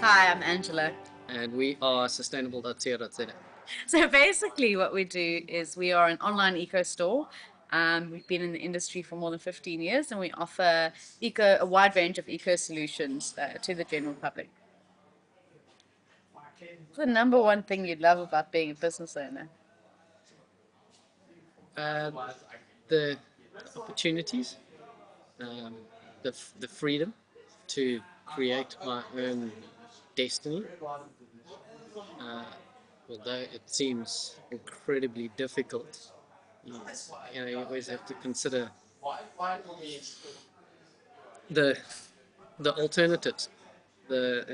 Hi, I'm Angela. And we are sustainable.co.za. So basically, what we do is we are an online eco store. We've been in the industry for more than 15 years, and we offer a wide range of eco solutions to the general public. What's the number one thing you love about being a business owner? Uh, the opportunities, um, the freedom to create my own destiny, uh, although it seems incredibly difficult. You, you always have to consider the the alternatives, the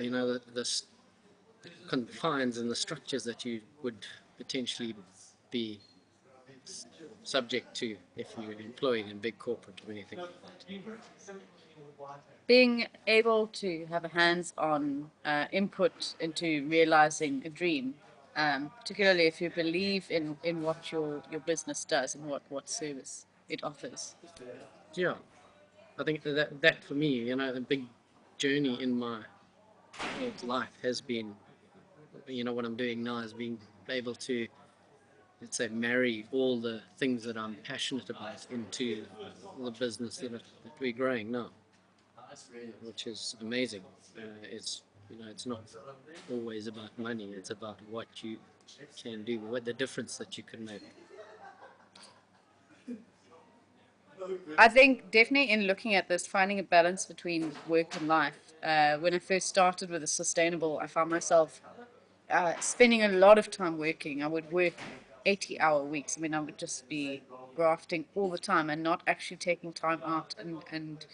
confines and the structures that you would potentially be subject to if you're employed in big corporate or anything like that. Being able to have a hands-on input into realizing a dream, particularly if you believe in what your business does and what service it offers. Yeah, I think that for me, a big journey in my life has been, what I'm doing now is being able to, let's say, marry all the things that I'm passionate about into the business that we're growing now, which is amazing. It's not always about money. It's about what you can do, what the difference that you can make. I think definitely in looking at this, finding a balance between work and life. When I first started with the sustainable, I found myself spending a lot of time working. I would work 80-hour weeks. I mean, I would just be grafting all the time and not actually taking time out and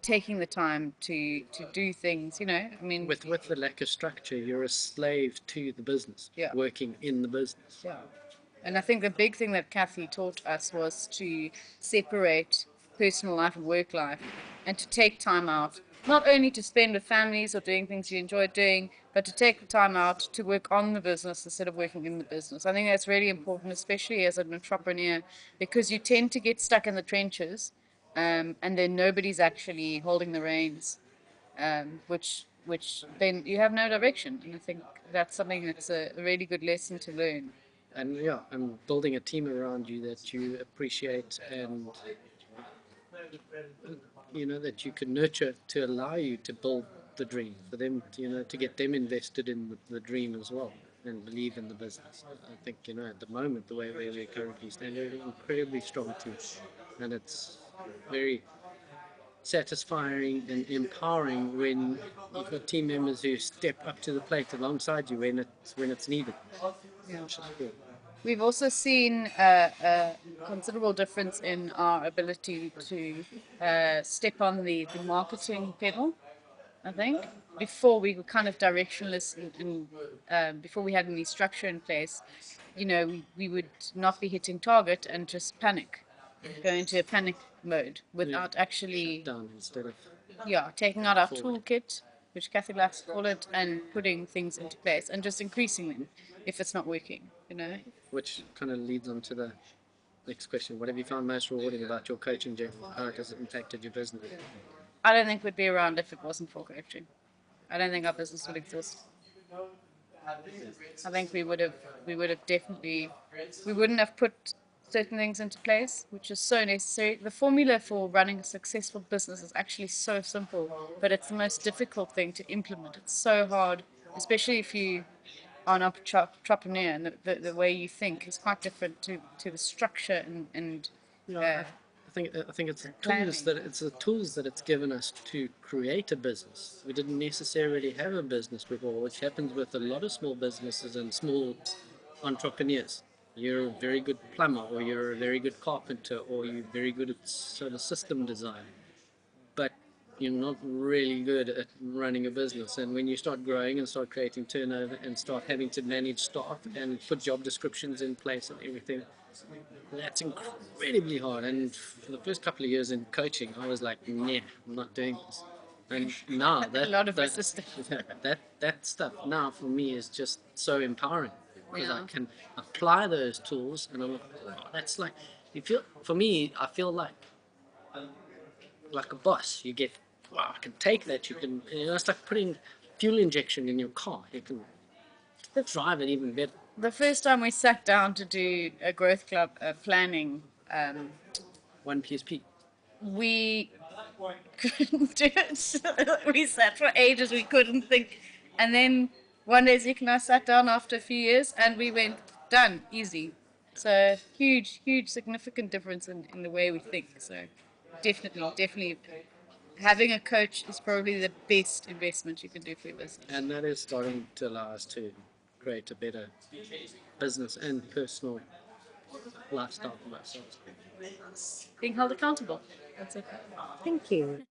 taking the time to do things. I mean, With the lack of structure, you're a slave to the business, yeah, working in the business. yeah. And I think the big thing that Kathi taught us was to separate personal life and work life and to take time out, not only to spend with families or doing things you enjoy doing, but to take the time out to work on the business instead of working in the business. I think that's really important, especially as an entrepreneur, because you tend to get stuck in the trenches, and then nobody's actually holding the reins, which then you have no direction. And I think that's something that's a really good lesson to learn. And yeah, and building a team around you that you appreciate and that you can nurture to allow you to build the dream for them, to get them invested in the dream as well and believe in the business. I think, at the moment, the way we're currently standing, we're an incredibly strong team, and it's very satisfying and empowering when you've got team members who step up to the plate alongside you when it's needed. Yeah. Which is cool. We've also seen a considerable difference in our ability to step on the marketing pedal. I think before we were kind of directionless, and before we had any structure in place, we would not be hitting target and just panic, go into a panic mode Yeah. without actually, Shut down instead of yeah, taking out our forward. toolkit, which Kathy likes to call it, and putting things into place and just increasing them if it's not working. Which kind of leads on to the next question. What have you found most rewarding about your coaching journey? How has it impacted your business? I don't think we'd be around if it wasn't for coaching. I don't think our business would exist. I think we would have definitely, we wouldn't have put certain things into place, which is so necessary. The formula for running a successful business is actually so simple, but it's the most difficult thing to implement. It's so hard, especially if you are an entrepreneur, and the way you think is quite different to the structure and Yeah, uh, I think it's the tools planning. that it's given us to create a business. We didn't necessarily have a business before, which happens with a lot of small businesses and small entrepreneurs. You're a very good plumber, or you're a very good carpenter, or you're very good at sort of system design, but you're not really good at running a business. And when you start growing and start creating turnover and start having to manage staff and put job descriptions in place and everything, that's incredibly hard. And for the first couple of years in coaching, I was like, nah, I'm not doing this. And now A lot of resistance. that stuff now for me is just so empowering because I Yeah. can apply those tools, and I'm like, oh, that's like, you feel, for me, I feel like a boss. You get, wow, I can take that. You can, it's like putting fuel injection in your car. You can drive it even better. The first time we sat down to do a growth club planning, One PSP. we couldn't do it. We sat for ages, we couldn't think. And then one day Zeke and I sat down after a few years and we went, done, easy. So huge, huge, significant difference in the way we think. So definitely having a coach is probably the best investment you can do for your business. And that is starting to allow us to create a better business and personal lifestyle for ourselves. Being held accountable. That's it. Thank you.